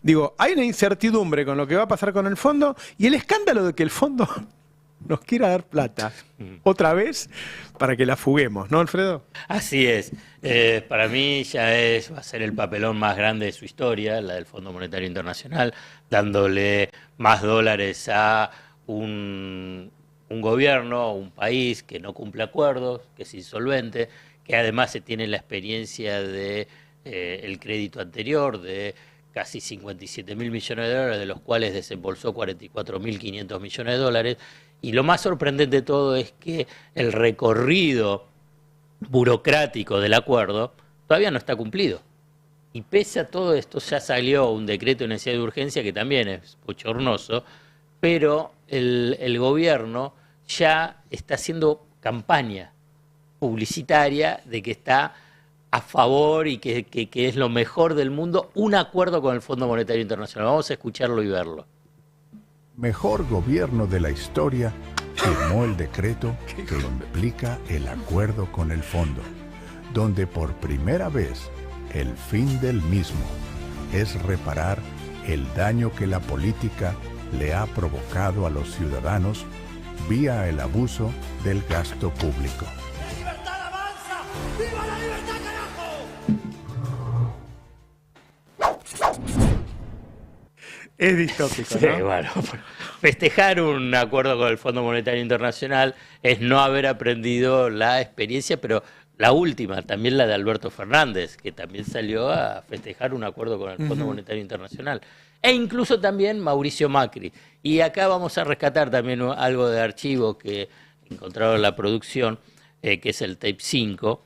Digo, hay una incertidumbre con lo que va a pasar con el fondo y el escándalo de que el fondo nos quiera dar plata otra vez para que la fuguemos, ¿no, Alfredo? Así es. Para mí va a ser el papelón más grande de su historia, la del Fondo Monetario Internacional, dándole más dólares a un gobierno, un país que no cumple acuerdos, que es insolvente, que además se tiene la experiencia de el crédito anterior de casi 57.000 millones de dólares, de los cuales desembolsó 44.500 millones de dólares. Y lo más sorprendente de todo es que el recorrido burocrático del acuerdo todavía no está cumplido. Y pese a todo esto, ya salió un decreto de necesidad de urgencia que también es bochornoso, pero el gobierno ya está haciendo campaña publicitaria de que está a favor y que es lo mejor del mundo, un acuerdo con el Fondo Monetario Internacional. Vamos a escucharlo y verlo. Mejor gobierno de la historia firmó el decreto que implica el acuerdo con el fondo, donde por primera vez el fin del mismo es reparar el daño que la política le ha provocado a los ciudadanos vía el abuso del gasto público. ¡La libertad avanza! ¡Viva la libertad, carajo! Es distópico, ¿no? Sí, bueno, festejar un acuerdo con el Fondo Monetario Internacional es no haber aprendido la experiencia, pero la última, también la de Alberto Fernández, que también salió a festejar un acuerdo con el Fondo Monetario Internacional. E incluso también Mauricio Macri. Y acá vamos a rescatar también algo de archivo que encontraron en la producción, que es el tape 5,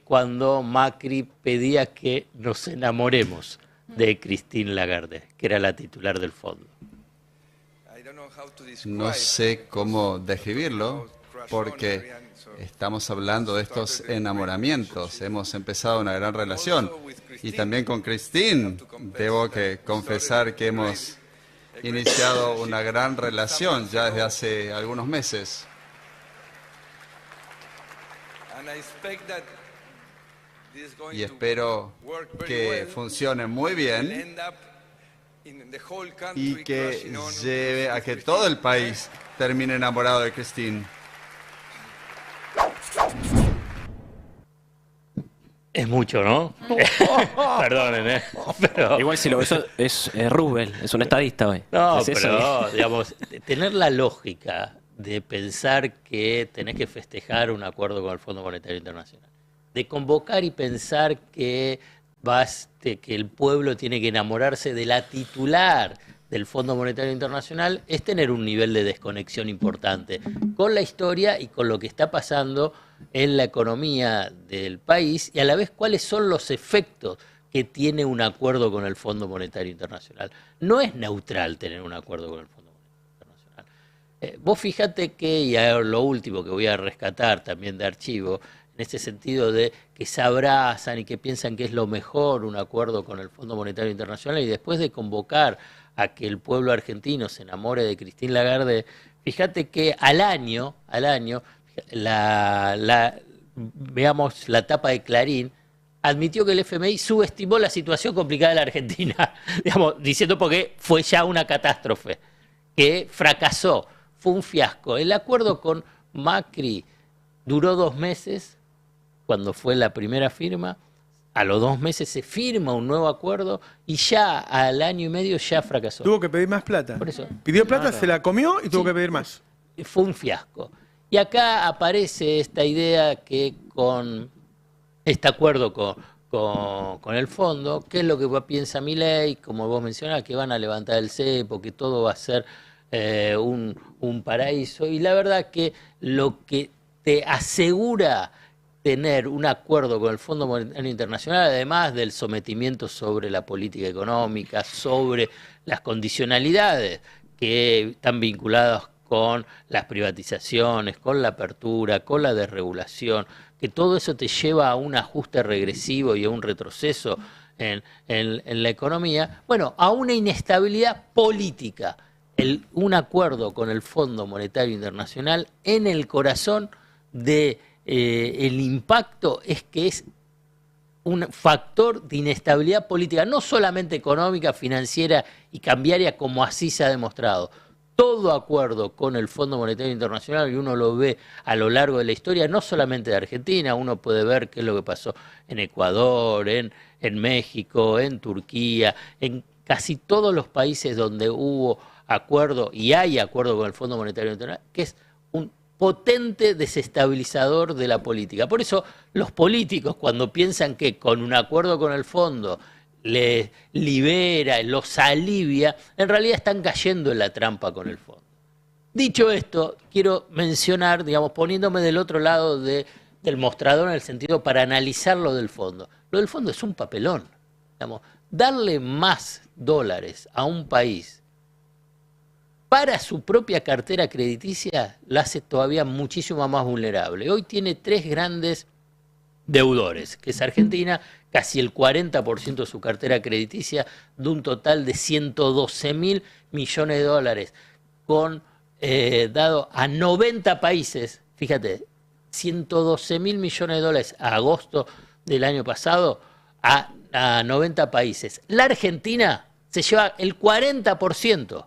cuando Macri pedía que nos enamoremos de Christine Lagarde, que era la titular del fondo. No sé cómo describirlo, porque estamos hablando de estos enamoramientos. Hemos empezado una gran relación. Y también con Christine, debo que confesar que hemos iniciado una gran relación ya desde hace algunos meses. Y espero que funcione muy bien y que lleve a que todo el país termine enamorado de Christine. Es mucho, ¿no? Perdonen, pero... Igual si lo ves es Roosevelt, es un estadista hoy. No, es pero, digamos, tener la lógica de pensar que tenés que festejar un acuerdo con el Fondo Monetario Internacional, de convocar y pensar que que el pueblo tiene que enamorarse de la titular del Fondo Monetario Internacional, es tener un nivel de desconexión importante con la historia y con lo que está pasando en la economía del país, y a la vez cuáles son los efectos que tiene un acuerdo con el Fondo Monetario Internacional. No es neutral tener un acuerdo con el Fondo Monetario Internacional. Vos fíjate que, y lo último que voy a rescatar también de archivo, en este sentido de que se abrazan y que piensan que es lo mejor un acuerdo con el Fondo Monetario Internacional, y después de convocar a que el pueblo argentino se enamore de Christine Lagarde, fíjate que al año, veamos la tapa de Clarín, admitió que el FMI subestimó la situación complicada de la Argentina, digamos, diciendo porque fue ya una catástrofe, que fracasó, fue un fiasco. El acuerdo con Macri duró 2 meses, cuando fue la primera firma. A los 2 meses se firma un nuevo acuerdo y ya al año y medio ya fracasó. Tuvo que pedir más plata. Por eso. Pidió plata, se la comió y tuvo Sí. que pedir más. Fue un fiasco. Y acá aparece esta idea que con este acuerdo con el fondo, ¿qué es lo que piensa Milei? Como vos mencionás, que van a levantar el cepo, que todo va a ser un paraíso. Y la verdad que lo que te asegura tener un acuerdo con el Fondo Monetario Internacional, además del sometimiento sobre la política económica, sobre las condicionalidades que están vinculadas con las privatizaciones, con la apertura, con la desregulación, que todo eso te lleva a un ajuste regresivo y a un retroceso en la economía, bueno, a una inestabilidad política. Un acuerdo con el Fondo Monetario Internacional en el corazón de el impacto es que es un factor de inestabilidad política, no solamente económica, financiera y cambiaria, como así se ha demostrado. Todo acuerdo con el Fondo Monetario Internacional, y uno lo ve a lo largo de la historia, no solamente de Argentina, uno puede ver qué es lo que pasó en Ecuador, en México, en Turquía, en casi todos los países donde hubo acuerdo y hay acuerdo con el Fondo Monetario Internacional, que es un potente desestabilizador de la política. Por eso los políticos, cuando piensan que con un acuerdo con el fondo les libera, los alivia, en realidad están cayendo en la trampa con el fondo. Dicho esto, quiero mencionar, digamos, poniéndome del otro lado del mostrador en el sentido para analizar lo del fondo. Lo del fondo es un papelón. Digamos, darle más dólares a un país para su propia cartera crediticia la hace todavía muchísimo más vulnerable. Hoy tiene 3 grandes deudores, que es Argentina, casi el 40% de su cartera crediticia, de un total de 112.000 millones de dólares, dado a 90 países, fíjate, 112.000 millones de dólares a agosto del año pasado, a 90 países. La Argentina se lleva el 40%.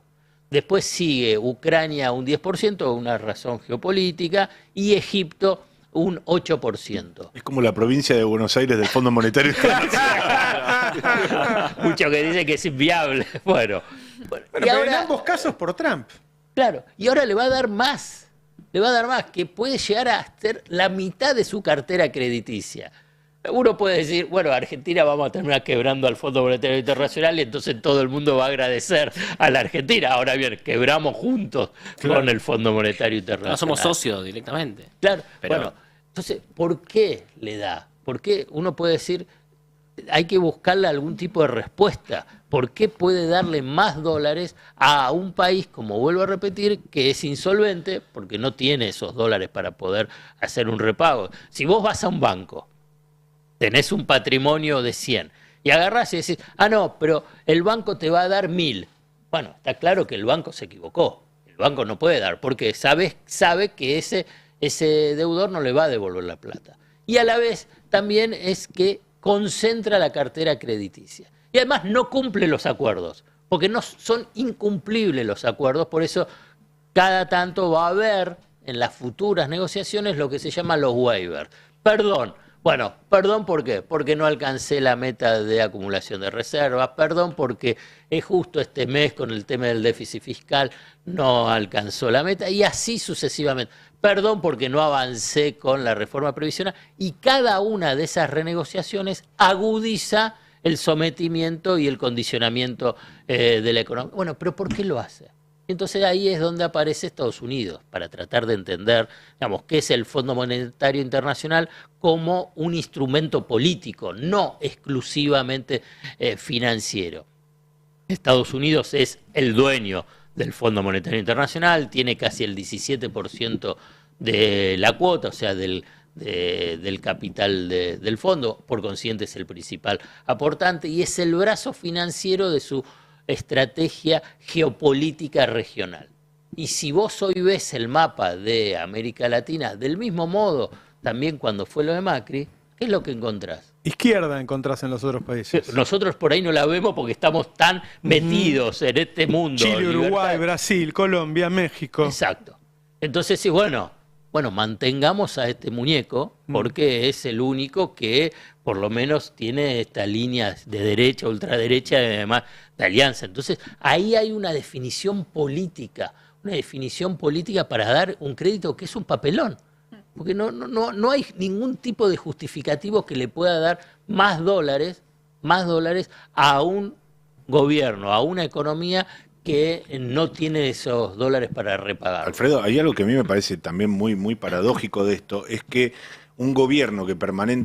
Después sigue Ucrania un 10%, una razón geopolítica, y Egipto un 8%. Es como la provincia de Buenos Aires del Fondo Monetario Muchos que dicen que es inviable. Bueno, y ahora, en ambos casos por Trump. Claro, y ahora le va a dar más. Le va a dar más, que puede llegar a ser la mitad de su cartera crediticia. Uno puede decir, bueno, Argentina vamos a terminar quebrando al Fondo Monetario Internacional y entonces todo el mundo va a agradecer a la Argentina. Ahora bien, quebramos juntos con el Fondo Monetario Internacional. No somos socios directamente. Claro, pero... bueno, entonces, ¿por qué le da? ¿Por qué uno puede decir, hay que buscarle algún tipo de respuesta? ¿Por qué puede darle más dólares a un país, como vuelvo a repetir, que es insolvente porque no tiene esos dólares para poder hacer un repago? Si vos vas a un banco, tenés un patrimonio de 100 y agarrás y decís, no, pero el banco te va a dar 1.000. Bueno, está claro que el banco se equivocó. El banco no puede dar porque sabe que ese deudor no le va a devolver la plata. Y a la vez también es que concentra la cartera crediticia. Y además no cumple los acuerdos, porque no son incumplibles los acuerdos, por eso cada tanto va a haber en las futuras negociaciones lo que se llama los waivers. Perdón. Bueno, perdón, ¿por qué? Porque no alcancé la meta de acumulación de reservas, perdón porque es justo este mes con el tema del déficit fiscal no alcanzó la meta y así sucesivamente. Perdón porque no avancé con la reforma previsional y cada una de esas renegociaciones agudiza el sometimiento y el condicionamiento de la economía. Bueno, pero ¿por qué lo hace? Entonces ahí es donde aparece Estados Unidos, para tratar de entender, digamos, qué es el Fondo Monetario Internacional como un instrumento político, no exclusivamente financiero. Estados Unidos es el dueño del Fondo Monetario Internacional, tiene casi el 17% de la cuota, o sea, del capital del fondo, por consiguiente es el principal aportante y es el brazo financiero de su estrategia geopolítica regional. Y si vos hoy ves el mapa de América Latina, del mismo modo, también cuando fue lo de Macri, ¿qué es lo que encontrás? Izquierda encontrás en los otros países. Nosotros por ahí no la vemos porque estamos tan metidos en este mundo. Chile, Uruguay, Brasil, Colombia, México. Exacto. Entonces, sí, bueno, mantengamos a este muñeco porque es el único que por lo menos tiene esta línea de derecha, ultraderecha y además de alianza. Entonces, ahí hay una definición política para dar un crédito que es un papelón. Porque no hay ningún tipo de justificativo que le pueda dar más dólares a un gobierno, a una economía que no tiene esos dólares para repagar. Alfredo, hay algo que a mí me parece también muy, muy paradójico de esto, es que un gobierno que permanentemente